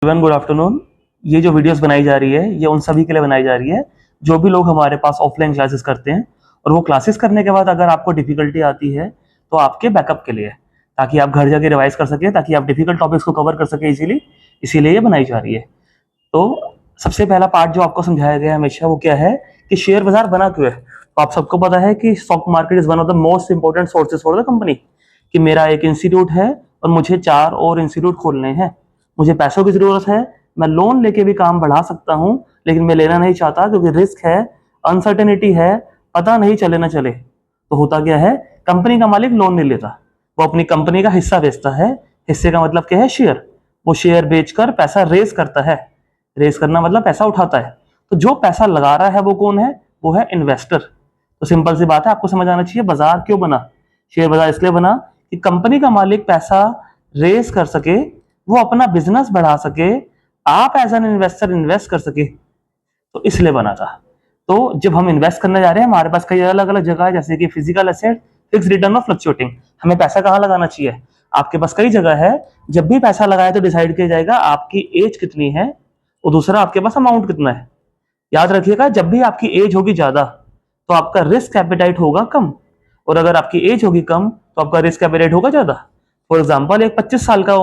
Everyone good afternoon. ये जो videos बनाई जा रही है ये उन सभी के लिए बनाई जा रही है जो भी लोग हमारे पास ऑफलाइन क्लासेस करते हैं और वो क्लासेस करने के बाद अगर आपको डिफिकल्टी आती है तो आपके बैकअप के लिए, ताकि आप घर जाके रिवाइज कर सके, ताकि आप डिफिकल्ट टॉपिक्स को कवर कर सके इजीली। इसीलिए ये बनाई जा रही है। तो सबसे पहला पार्ट जो आपको समझाया गया है हमेशा वो क्या है कि शेयर बाजार बना क्यों है। तो आप सबको पता है कि stock market is one of the most important sources for the company. कि मेरा एक इंस्टीट्यूट है और मुझे 4 और इंस्टीट्यूट खोलने हैं, मुझे पैसों की जरूरत है, मैं लोन लेके भी काम बढ़ा सकता हूं, लेकिन मैं लेना नहीं चाहता क्योंकि रिस्क है, अनसर्टेनिटी है, पता नहीं चले ना चले। तो होता क्या है, कंपनी का मालिक लोन नहीं लेता, वो अपनी कंपनी का हिस्सा बेचता है। हिस्से का मतलब क्या है, शेयर। वो शेयर बेचकर पैसा रेस करता है। रेस करना मतलब पैसा उठाता है। तो जो पैसा लगा रहा है वो कौन है, वो है इन्वेस्टर। तो सिंपल सी बात है, आपको समझ आना चाहिए बाजार क्यों बना। शेयर बाजार इसलिए बना कि कंपनी का मालिक पैसा रेस कर सके, वो अपना बिजनेस बढ़ा सके, आप एज एन इन्वेस्टर इन्वेस्ट कर सके, तो इसलिए बना था। तो जब हम इन्वेस्ट करने जा रहे हैं हमारे पास कई अलग अलग जगह है, जैसे कि फिजिकल एसेट, फिक्स रिटर्न और फ्लक्चुएटिंग। हमें पैसा कहाँ लगाना चाहिए, आपके पास कई जगह है। जब भी पैसा लगाए तो डिसाइड किया जाएगा आपकी एज कितनी है और दूसरा आपके पास अमाउंट कितना है। याद रखिएगा, जब भी आपकी एज होगी ज्यादा तो आपका रिस्क एपेटाइट होगा कम, और अगर आपकी एज होगी कम तो आपका रिस्क एपेटाइट होगा ज्यादा। फॉर एग्जाम्पल, एक 25 साल का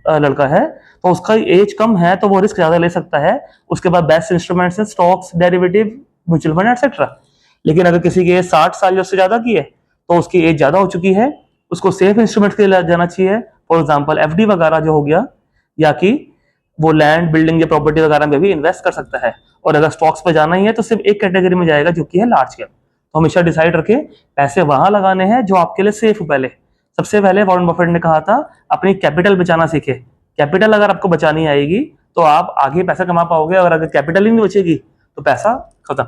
लड़का है तो उसका एज कम है तो वो रिस्क ज्यादा ले सकता है। उसके बाद बेस्ट इंस्ट्रूमेंट्स है stocks, derivative, mutual fund etcetera. लेकिन अगर किसी की एज 60 साल या उससे ज्यादा की है तो उसकी एज ज्यादा हो चुकी है, उसको सेफ इंस्ट्रूमेंट्स के लिए जाना चाहिए। फॉर एग्जाम्पल एफडी वगैरह जो हो गया, या कि वो लैंड, बिल्डिंग या प्रॉपर्टी वगैरह में भी इन्वेस्ट कर सकता है। और अगर स्टॉक्स पे जाना ही है तो सिर्फ एक कैटेगरी में जाएगा जो कि है लार्ज कैप। तो हमेशा डिसाइड रखें पैसे वहां लगाने हैं जो आपके लिए सेफ हो। पहले सबसे पहले वॉरेन बफेट ने कहा था अपनी कैपिटल बचाना सीखे। कैपिटल अगर आपको बचानी आएगी तो आप आगे पैसा कमा पाओगे, और अगर कैपिटल ही नहीं बचेगी तो पैसा खत्म।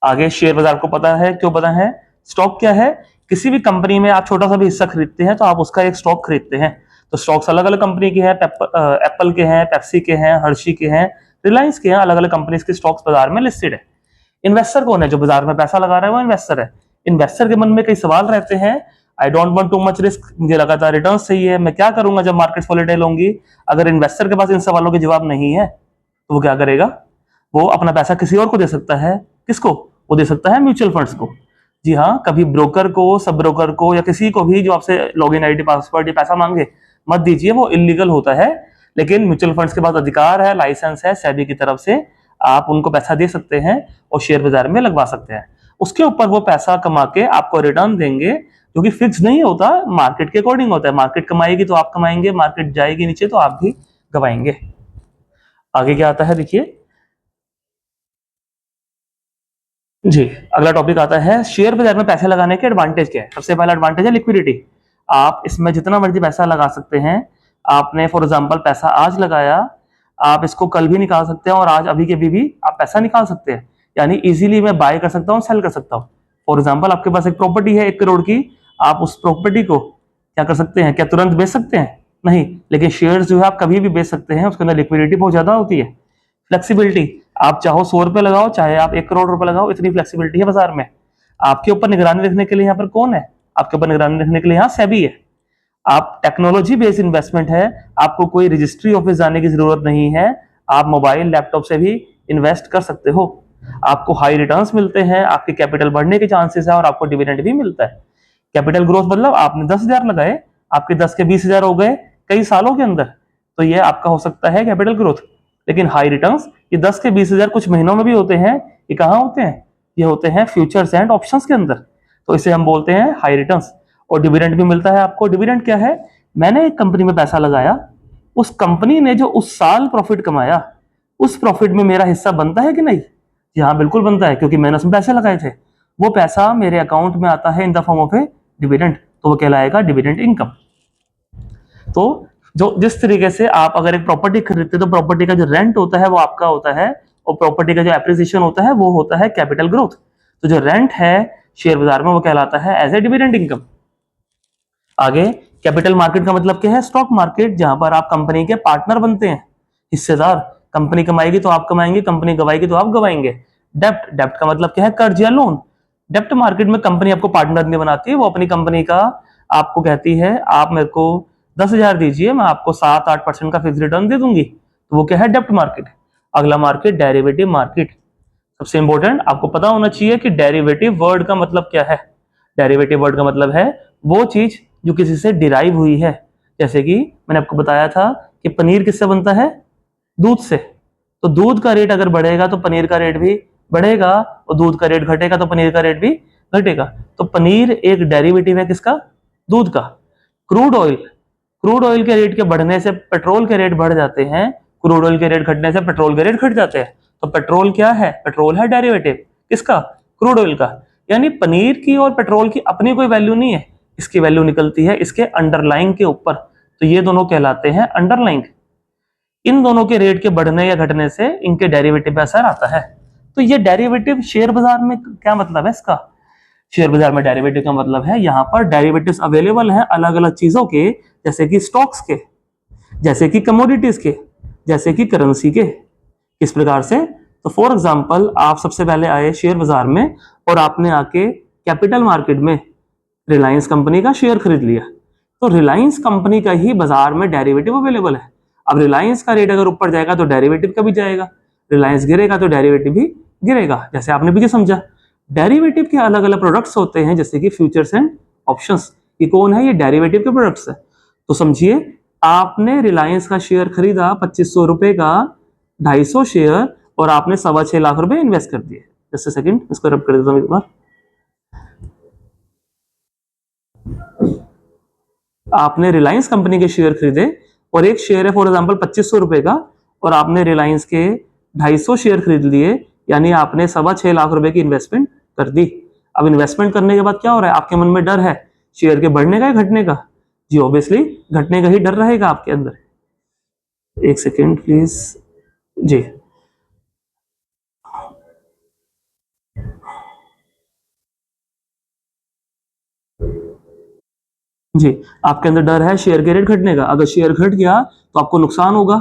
आगे शेयर बाजार को पता है क्यों पता है। स्टॉक क्या है, किसी भी कंपनी में आप छोटा सा भी हिस्सा खरीदते हैं तो आप उसका एक स्टॉक खरीदते हैं। तो स्टॉक्स अलग अलग कंपनी के हैं, एप्पल के हैं, पेप्सी के हैं, हर्शी के हैं, रिलायंस के हैं, अलग अलग कंपनीज के स्टॉक्स बाजार में लिस्टेड है। इन्वेस्टर कौन है, जो बाजार में पैसा लगा रहा है वो इन्वेस्टर है। इन्वेस्टर के मन में कई सवाल रहते हैं। I don't want too much risk, मुझे लगातार रिटर्न चाहिए, मैं क्या करूंगा जब मार्केट वोलेटाइल होंगी। अगर इन्वेस्टर के पास इन सवालों के जवाब नहीं है तो वो क्या करेगा, वो अपना पैसा किसी और को दे सकता है। किसको, वो दे सकता है म्यूचुअल फंड्स को। जी हाँ, कभी ब्रोकर को, सब ब्रोकर को, या किसी को भी जो आपसे लॉगिन आईडी, पासवर्ड या पैसा मांगे मत दीजिए, वो इलीगल होता है। लेकिन म्यूचुअल फंड्स के पास अधिकार है, लाइसेंस है सेबी की तरफ से, आप उनको पैसा दे सकते हैं और शेयर बाजार में लगवा सकते हैं। उसके ऊपर वो पैसा कमा के आपको रिटर्न देंगे, जो कि फिक्स नहीं होता, मार्केट के अकॉर्डिंग होता है। मार्केट कमाएगी तो आप कमाएंगे, मार्केट जाएगी नीचे तो आप भी गवाएंगे। आगे क्या आता है देखिए जी, अगला टॉपिक आता है शेयर बाजार में पैसे लगाने के एडवांटेज क्या है। सबसे पहला एडवांटेज है लिक्विडिटी। आप इसमें जितना मर्जी पैसा लगा सकते हैं। आपने फॉर एग्जांपल पैसा आज लगाया, आप इसको कल भी निकाल सकते हैं, और आज अभी के अभी भी आप पैसा निकाल सकते हैं। यानी इजीली मैं बाय कर सकता हूँ, सेल कर सकता हूँ। फॉर एग्जाम्पल, आपके पास एक प्रॉपर्टी है 1 करोड़ की, आप उस प्रॉपर्टी को क्या कर सकते हैं, क्या तुरंत बेच सकते हैं, नहीं। लेकिन शेयर्स जो है आप कभी भी बेच सकते हैं, उसके अंदर लिक्विडिटी बहुत ज्यादा होती है। फ्लेक्सिबिलिटी, आप चाहो 100 रुपए लगाओ, चाहे आप 1 करोड़ रुपए लगाओ, इतनी फ्लेक्सिबिलिटी है बाजार में। आपके ऊपर निगरानी रखने के लिए यहाँ पर कौन है, आपके ऊपर निगरानी रखने के लिए यहाँ सेबी है। आप टेक्नोलॉजी बेस्ड इन्वेस्टमेंट है, आपको कोई रजिस्ट्री ऑफिस जाने की जरूरत नहीं है, आप मोबाइल लैपटॉप से भी इन्वेस्ट कर सकते हो। आपको हाई रिटर्न्स मिलते हैं, आपके कैपिटल बढ़ने के चांसेस है, और आपको डिविडेंड भी मिलता है। कैपिटल ग्रोथ मतलब आपने 10,000 लगाए, आपके 10 के 20,000 हो गए कई सालों के अंदर, तो ये आपका हो सकता है कैपिटल ग्रोथ। लेकिन हाई रिटर्न्स ये 10 के 20,000 कुछ महीनों में भी होते हैं। ये कहाँ होते हैं, ये होते हैं फ्यूचर्स एंड ऑप्शंस के अंदर। तो इसे हम बोलते हैं हाई रिटर्न्स। और डिविडेंड भी मिलता है आपको। डिविडेंड क्या है, मैंने एक कंपनी में पैसा लगाया, उस कंपनी ने जो उस साल प्रॉफिट कमाया, उस प्रॉफिट में मेरा हिस्सा बनता है कि नहीं। जी हाँ, बिल्कुल बनता है, क्योंकि मैंने उसमें पैसे लगाए थे। वो पैसा मेरे अकाउंट में आता है in the form of A dividend, तो वो कहलाएगा डिविडेंड इनकम। तो जो जिस तरीके से आप अगर एक प्रॉपर्टी खरीदते तो प्रॉपर्टी का जो रेंट होता है वो आपका होता है, और प्रॉपर्टी का जो एप्रिसिएशन होता है वो होता है कैपिटल ग्रोथ। तो जो रेंट है शेयर बाजार में वो कहलाता है एज ए डिविडेंड इनकम। आगे कैपिटल मार्केट का मतलब क्या है, स्टॉक मार्केट, जहां पर आप कंपनी के पार्टनर बनते हैं, हिस्सेदार। कंपनी कमाएगी तो आप कमाएंगे, कंपनी गवाएगी तो आप गवाएंगे। डेप्ट, डेप्ट का मतलब क्या है, कर्ज या लोन। डेप्ट मार्केट में कंपनी आपको पार्टनर नहीं बनाती, वो अपनी कंपनी का आपको कहती है आप मेरे को 10,000 दीजिए, मैं आपको 7-8% का फिक्स रिटर्न दे दूंगी। तो वो क्या है, डेब्ट मार्केट। अगला मार्केट डेरिवेटिव मार्केट। सबसे इंपॉर्टेंट आपको पता होना चाहिए कि डेरिवेटिव वर्ड का मतलब क्या है। डेरिवेटिव वर्ड का मतलब है वो चीज जो किसी से डिराइव हुई है। जैसे कि मैंने आपको बताया था कि पनीर किससे बनता है, दूध से। तो दूध का रेट अगर बढ़ेगा तो पनीर का रेट भी बढ़ेगा, और दूध का रेट घटेगा तो पनीर का रेट भी घटेगा। तो पनीर एक डेरिवेटिव है किसका, दूध का। क्रूड ऑयल, क्रूड ऑयल के रेट के बढ़ने से पेट्रोल के रेट बढ़ जाते हैं, क्रूड ऑयल के रेट घटने से पेट्रोल के रेट घट जाते हैं। तो पेट्रोल क्या है, पेट्रोल है डेरिवेटिव किसका, क्रूड ऑयल का। यानी पनीर की और पेट्रोल की अपनी कोई वैल्यू नहीं है, इसकी वैल्यू निकलती है इसके अंडरलाइंग के ऊपर। तो ये दोनों कहलाते हैं अंडरलाइंग। इन दोनों के रेट के बढ़ने या घटने से इनके डेरिवेटिव पे असर आता है। तो ये डेरिवेटिव शेयर बाजार में क्या मतलब है इसका, शेयर बाजार में डेरिवेटिव का मतलब है यहाँ पर डेरिवेटिव्स अवेलेबल हैं अलग अलग चीजों के, जैसे कि स्टॉक्स के, जैसे कि कमोडिटीज के, जैसे कि करेंसी के। किस प्रकार से, तो फॉर एग्जांपल आप सबसे पहले आए शेयर बाजार में और आपने आके कैपिटल मार्केट में रिलायंस कंपनी का शेयर खरीद लिया, तो रिलायंस कंपनी का ही बाजार में डेरिवेटिव अवेलेबल है। अब रिलायंस का रेट अगर ऊपर जाएगा तो डेरिवेटिव का भी जाएगा, रिलायंस गिरेगा तो डेरिवेटिव भी गिरेगा। जैसे आपने पीछे समझा, डेरिवेटिव के अलग अलग प्रोडक्ट्स होते हैं जैसे कि फ्यूचर्स एंड ऑप्शंस। ये कौन है, ये डेरिवेटिव के प्रोडक्ट्स है। तो समझिए, आपने रिलायंस का शेयर खरीदा 2500 रुपए का, 250 शेयर, और आपने 6.25 लाख रुपए इन्वेस्ट कर दिए। जस्ट सेकंड, इसको रब कर देता हूं एक बार। आपने रिलायंस कंपनी के शेयर खरीदे और एक शेयर है फॉर एग्जांपल 2500 रुपए का, और आपने रिलायंस के 250 शेयर खरीद लिए, यानी आपने 6.25 लाख रुपए की इन्वेस्टमेंट कर दी। अब इन्वेस्टमेंट करने के बाद क्या हो रहा है, आपके मन में डर है शेयर के बढ़ने का या घटने का। जी ऑब्वियसली घटने का ही डर रहेगा आपके अंदर। एक सेकेंड प्लीज जी। जी, आपके अंदर डर है शेयर के रेट घटने का। अगर शेयर घट गया तो आपको नुकसान होगा।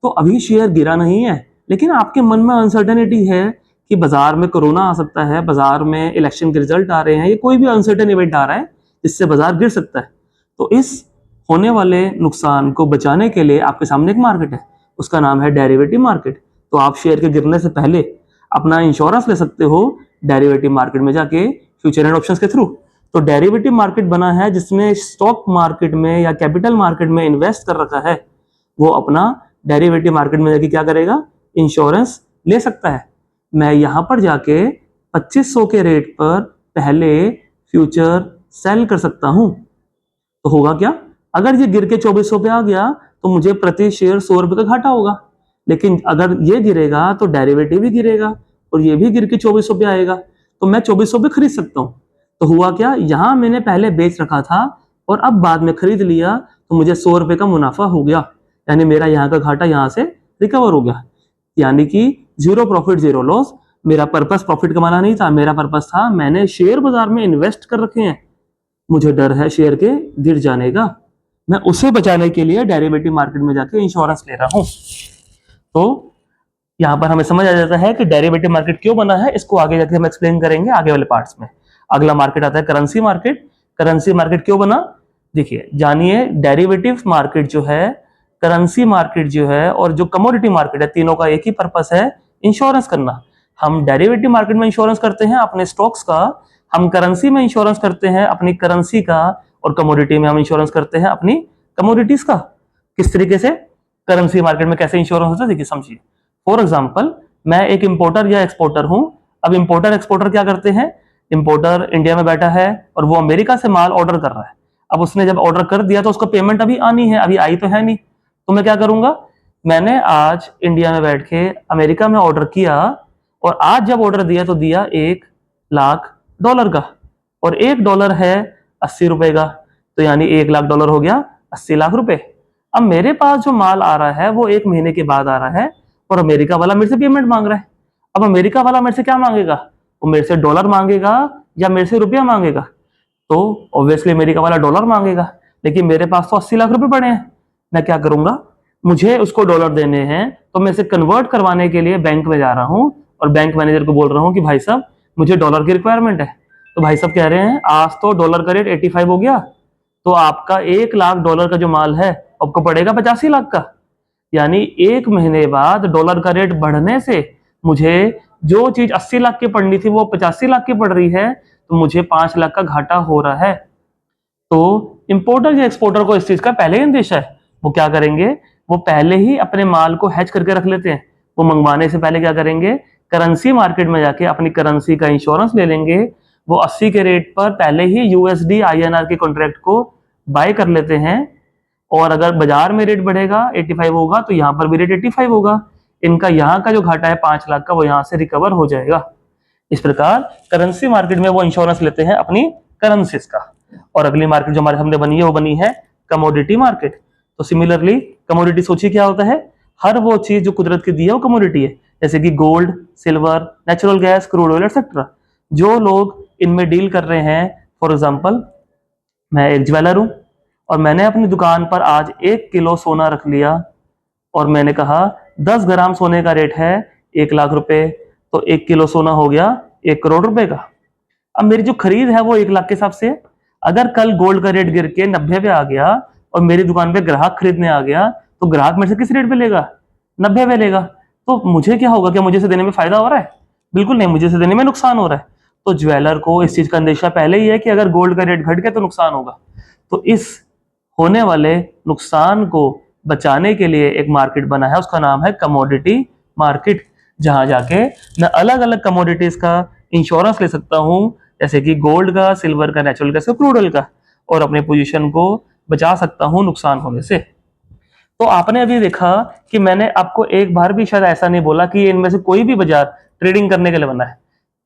तो अभी शेयर गिरा नहीं है, लेकिन आपके मन में अनसर्टेनिटी है कि बाजार में कोरोना आ सकता है, बाजार में इलेक्शन के रिजल्ट आ रहे हैं, ये कोई भी अनसर्टेन इवेंट आ रहा है जिससे बाजार गिर सकता है। तो इस होने वाले नुकसान को बचाने के लिए आपके सामने एक मार्केट है, उसका नाम है डेरिवेटिव मार्केट। तो आप शेयर के गिरने से पहले अपना इंश्योरेंस ले सकते हो डेरिवेटिव मार्केट में जाके, फ्यूचर एंड ऑप्शंस के थ्रू। तो डेरिवेटिव मार्केट बना है जिसने स्टॉक मार्केट में या कैपिटल मार्केट में इन्वेस्ट कर रखा है, वो अपना डेरिवेटिव मार्केट में जाके क्या करेगा, इंश्योरेंस ले सकता है। मैं यहां पर जाके 2500 के रेट पर पहले फ्यूचर सेल कर सकता हूं। तो होगा क्या, अगर ये गिर के 2400 पे आ गया तो मुझे प्रति शेयर 100 रुपए का घाटा होगा। लेकिन अगर ये गिरेगा तो डेरिवेटिव भी गिरेगा और ये भी गिर के 2400 पे आएगा, तो मैं 2400 पे खरीद सकता हूँ। तो हुआ क्या, यहां मैंने पहले बेच रखा था और अब बाद में खरीद लिया, तो मुझे 100 रुपए का मुनाफा हो गया, यानी मेरा यहाँ का घाटा यहाँ से रिकवर हो गया। यानी कि जीरो प्रॉफिट जीरो लॉस। मेरा पर्पस प्रॉफिट कमाना नहीं था, मेरा पर्पस था मैंने शेयर बाजार में इन्वेस्ट कर रखे हैं, मुझे डर है शेयर के गिर जाने का, मैं उसे बचाने के लिए डेरिवेटिव मार्केट में जाके इंश्योरेंस ले रहा हूं। तो यहां पर हमें समझ आ जाता है कि डेरिवेटिव मार्केट क्यों बना है, इसको आगे जाके हम एक्सप्लेन करेंगे आगे वाले पार्ट्स में। अगला मार्केट आता है करेंसी मार्केट। करेंसी मार्केट क्यों बना, देखिए जानिए। डेरिवेटिव मार्केट जो है, करेंसी मार्केट जो है, और जो कमोडिटी मार्केट है, तीनों का एक ही पर्पस है, इंश्योरेंस करना। हम डेरिवेटिव मार्केट में इंश्योरेंस करते हैं अपने स्टॉक्स का, हम करेंसी में इंश्योरेंस करते हैं अपनी करेंसी का, और कमोडिटी में हम इंश्योरेंस करते हैं अपनी कमोडिटीज का। किस तरीके से करेंसी मार्केट में कैसे इंश्योरेंस होता है, देखिए समझिए। फॉर एग्जाम्पल, मैं एक इंपोर्टर या एक्सपोर्टर हूं। अब इंपोर्टर एक्सपोर्टर क्या करते हैं, इंपोर्टर इंडिया में बैठा है और वो अमेरिका से माल ऑर्डर कर रहा है। अब उसने जब ऑर्डर कर दिया तो उसको पेमेंट अभी आनी है, अभी आई तो है नहीं। तो मैं क्या करूंगा, मैंने आज इंडिया में बैठ के अमेरिका में ऑर्डर किया, और आज जब ऑर्डर दिया तो दिया $1,00,000 का, और $1 है 80 रुपए का, तो यानी $1,00,000 हो गया 80 लाख रुपए। अब मेरे पास जो माल आ रहा है वो 1 महीने के बाद आ रहा है, और अमेरिका वाला मेरे से पेमेंट मांग रहा है। अब अमेरिका वाला मेरे से क्या मांगेगा, वो मेरे से डॉलर मांगेगा या मेरे से रुपया मांगेगा। तो ऑब्वियसली अमेरिका वाला डॉलर मांगेगा, लेकिन मेरे पास तो 80 लाख रुपए पड़े हैं। मैं क्या करूंगा, मुझे उसको डॉलर देने हैं, तो मैं इसे कन्वर्ट करवाने के लिए बैंक में जा रहा हूं, और बैंक मैनेजर को बोल रहा हूं कि भाई साहब मुझे डॉलर की रिक्वायरमेंट है। तो भाई साहब कह रहे हैं आज तो डॉलर का रेट 85 हो गया, तो आपका $1,00,000 का जो माल है आपको पड़ेगा 85 लाख का। यानी 1 महीने बाद डॉलर का रेट बढ़ने से मुझे जो चीज 80 लाख की पड़नी थी वो 85 लाख की पड़ रही है, तो मुझे 5 लाख का घाटा हो रहा है। तो इंपोर्टर या एक्सपोर्टर को इस चीज का पहले ही अंदेशा है, वो क्या करेंगे, वो पहले ही अपने माल को हेज करके रख लेते हैं। वो मंगवाने से पहले क्या करेंगे, करेंसी मार्केट में जाके अपनी करेंसी का इंश्योरेंस ले लेंगे। वो 80 के रेट पर पहले ही यूएसडी आईएनआर के कॉन्ट्रैक्ट को बाय कर लेते हैं, और अगर बाजार में रेट बढ़ेगा 85 होगा तो यहाँ पर भी रेट 85 होगा। इनका यहाँ का जो घाटा है 5 लाख का, वो यहाँ से रिकवर हो जाएगा। इस प्रकार करेंसी मार्केट में वो इंश्योरेंस लेते हैं अपनी करेंसीज का। और अगली मार्केट जो हमारे सामने बनी है वो बनी है कमोडिटी मार्केट। तो सिमिलरली कमोडिटी सोचिए क्या होता है, हर वो चीज जो कुदरत की दी है वो कमोडिटी है, जैसे कि gold, silver, natural gas, crude oil etcetera. जो लोग इनमें डील कर रहे हैं, फॉर एग्जाम्पल मैं एक ज्वेलर हूं और मैंने अपनी दुकान पर आज 1 किलो सोना रख लिया और मैंने कहा 10 ग्राम सोने का रेट है 1 लाख रुपए, तो 1 किलो सोना हो गया 1 करोड़ रुपए का। अब मेरी जो खरीद है वो 1 लाख के हिसाब से है। अगर कल गोल्ड का रेट गिर के 90 पे आ गया और मेरी दुकान पे ग्राहक खरीदने आ गया, तो ग्राहक मेरे से किस रेट पे लेगा, 90 पे लेगा। तो मुझे क्या होगा, क्या मुझे से देने में फायदा हो रहा है? बिल्कुल नहीं, मुझे से देने में नुकसान हो रहा है। तो ज्वेलर को इस चीज का अंदेशा पहले ही है कि अगर गोल्ड का रेट घट गया तो नुकसान होगा। तो इस होने वाले नुकसान को बचाने के लिए एक मार्केट बना है, उसका नाम है कमोडिटी मार्केट, जहां जाके मैं अलग अलग कमोडिटीज का इंश्योरेंस ले सकता हूं, जैसे कि गोल्ड का, सिल्वर का, नेचुरल गैस का, क्रूड ऑयल का, और अपने पोजीशन को बचा सकता हूं नुकसान होने से। तो आपने अभी देखा कि मैंने आपको एक बार भी शायद ऐसा नहीं बोला कि इनमें से कोई भी बाजार ट्रेडिंग करने के लिए बना है।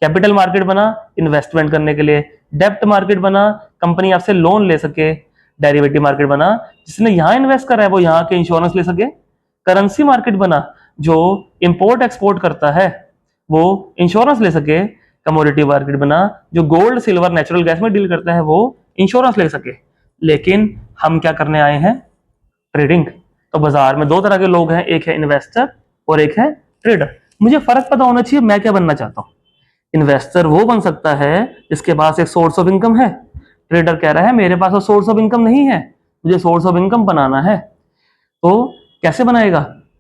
कैपिटल मार्केट बना इन्वेस्टमेंट करने के लिए, डेब्ट मार्केट बना कंपनी आपसे लोन ले सके, डेरिवेटिव मार्केट बना जिसने यहां इन्वेस्ट करा है वो यहां के इंश्योरेंस ले सके, करेंसी मार्केट बना जो इंपोर्ट एक्सपोर्ट करता है वो इंश्योरेंस ले सके, कमोडिटी मार्केट बना जो गोल्ड, सिल्वर, नेचुरल गैस में डील करता है वो इंश्योरेंस ले सके। लेकिन हम क्या करने आए हैं, ट्रेडिंग। तो बाजार में 2 तरह के लोग हैं, एक है इन्वेस्टर और एक है ट्रेडर। मुझे फर्क पता होना चाहिए मैं क्या बनना चाहता हूं। इन्वेस्टर वो बन सकता है जिसके पास एक सोर्स ऑफ इनकम है। ट्रेडर कह रहा है मेरे पास सोर्स ऑफ इनकम नहीं है, मुझे सोर्स ऑफ इनकम बनाना है। तो कैसे बनाएगा?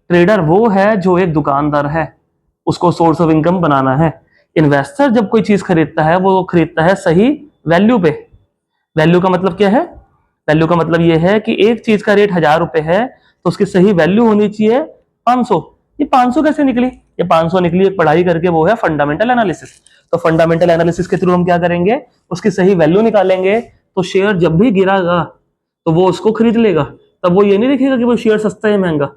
ट्रेडर वो है जो एक दुकानदार है, उसको सोर्स ऑफ इनकम बनाना है। इन्वेस्टर जब कोई चीज खरीदता है वो खरीदता है सही वैल्यू पे। वैल्यू का मतलब क्या है? वैल्यू का मतलब ये है कि एक चीज का रेट 1000 रुपए है तो उसकी सही वैल्यू होनी चाहिए 500। ये 500 कैसे निकली? ये 500 निकली पढ़ाई करके, वो है फंडामेंटल एनालिसिस। तो फंडामेंटल एनालिसिस के थ्रू हम क्या करेंगे, उसकी सही वैल्यू निकालेंगे। तो शेयर जब भी गिरागा तो वो उसको खरीद लेगा। तब वो ये नहीं देखेगा कि वो शेयर सस्ता है महंगा,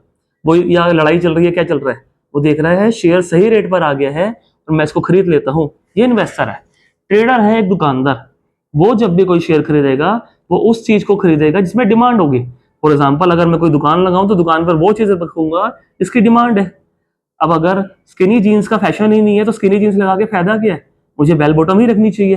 वो या लड़ाई चल रही है क्या चल रहा है, वो देख रहा है शेयर सही रेट पर आ गया है और मैं इसको खरीद लेता हूं। ये इन्वेस्टर है। ट्रेडर है एक दुकानदार, वो जब भी कोई शेयर खरीदेगा वो उस चीज को खरीदेगा जिसमें डिमांड होगी। फॉर एग्जाम्पल अगर मैं कोई दुकान लगाऊं तो दुकान पर वो चीजें रखूंगा जिसकी डिमांड है। अब अगर स्किनी जीन्स का फैशन ही नहीं है तो स्किनी जीन्स लगा के फायदा क्या है, मुझे बेल बॉटम ही रखनी चाहिए।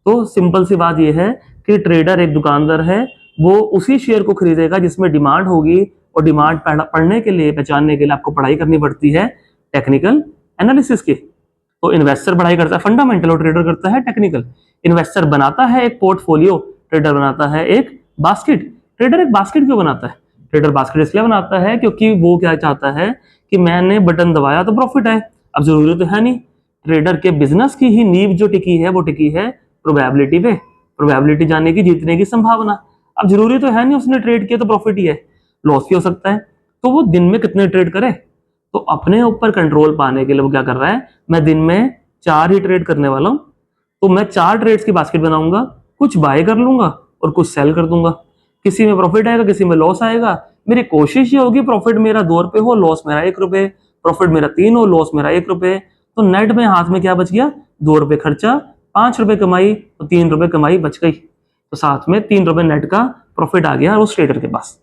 तो सिंपल सी बात यह है कि ट्रेडर एक दुकानदार है, वो उसी शेयर को खरीदेगा जिसमें डिमांड होगी। और डिमांड पढ़ने के लिए, पहचानने के लिए आपको पढ़ाई करनी पड़ती है टेक्निकल एनालिसिस की। तो इन्वेस्टर पढ़ाई करता है फंडामेंटल और ट्रेडर करता है टेक्निकल। इन्वेस्टर बनाता है एक पोर्टफोलियो, ट्रेडर बनाता है एक बास्केट। ट्रेडर एक बास्केट क्यों बनाता है? ट्रेडर बास्केट इसलिए बनाता है क्योंकि वो क्या चाहता है कि मैंने बटन दबाया तो प्रॉफिट आए। अब जरूरी तो है नहीं, ट्रेडर के बिजनेस की ही नींव जो टिकी है वो टिकी है प्रोबेबिलिटी पे। प्रोबेबिलिटी जाने की, जीतने की संभावना। अब जरूरी तो है नहीं उसने ट्रेड किया तो प्रॉफिट ही है, लॉस भी हो सकता है। तो वो दिन में कितने ट्रेड करे, तो अपने ऊपर कंट्रोल पाने के लिए वो क्या कर रहा है, मैं दिन में 4 ही ट्रेड करने वाला हूं, तो मैं 4 ट्रेड्स की बास्केट बनाऊंगा, कुछ बाय कर लूंगा और कुछ सेल कर दूंगा। किसी में प्रॉफिट आएगा, किसी में लॉस आएगा। मेरी कोशिश ये होगी प्रॉफिट मेरा 2 रुपए हो, लॉस मेरा 1 रुपए, प्रॉफिट मेरा 3 हो, लॉस मेरा 1 रुपए। तो नेट में हाथ में क्या बच गया, 2 रुपए खर्चा, 5 रुपए कमाई, तो 3 रुपए कमाई बच गई। तो साथ में 3 रुपए नेट का प्रॉफिट आ गया उस ट्रेडर के पास।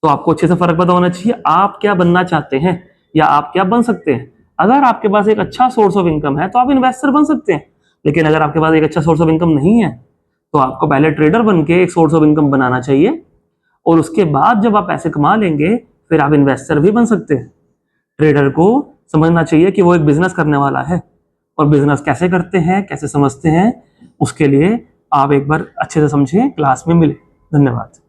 तो आपको अच्छे से फर्क पता होना चाहिए आप क्या बनना चाहते हैं या आप क्या बन सकते हैं। अगर आपके पास एक अच्छा सोर्स ऑफ इनकम है तो आप इन्वेस्टर बन सकते हैं। लेकिन अगर आपके पास एक अच्छा सोर्स ऑफ इनकम नहीं है तो आपको पहले ट्रेडर बन के एक सोर्स ऑफ इनकम बनाना चाहिए, और उसके बाद जब आप पैसे कमा लेंगे फिर आप इन्वेस्टर भी बन सकते हैं। ट्रेडर को समझना चाहिए कि वो एक बिजनेस करने वाला है, और बिजनेस कैसे करते हैं, कैसे समझते हैं, उसके लिए आप एक बार अच्छे से समझें, क्लास में मिले। धन्यवाद।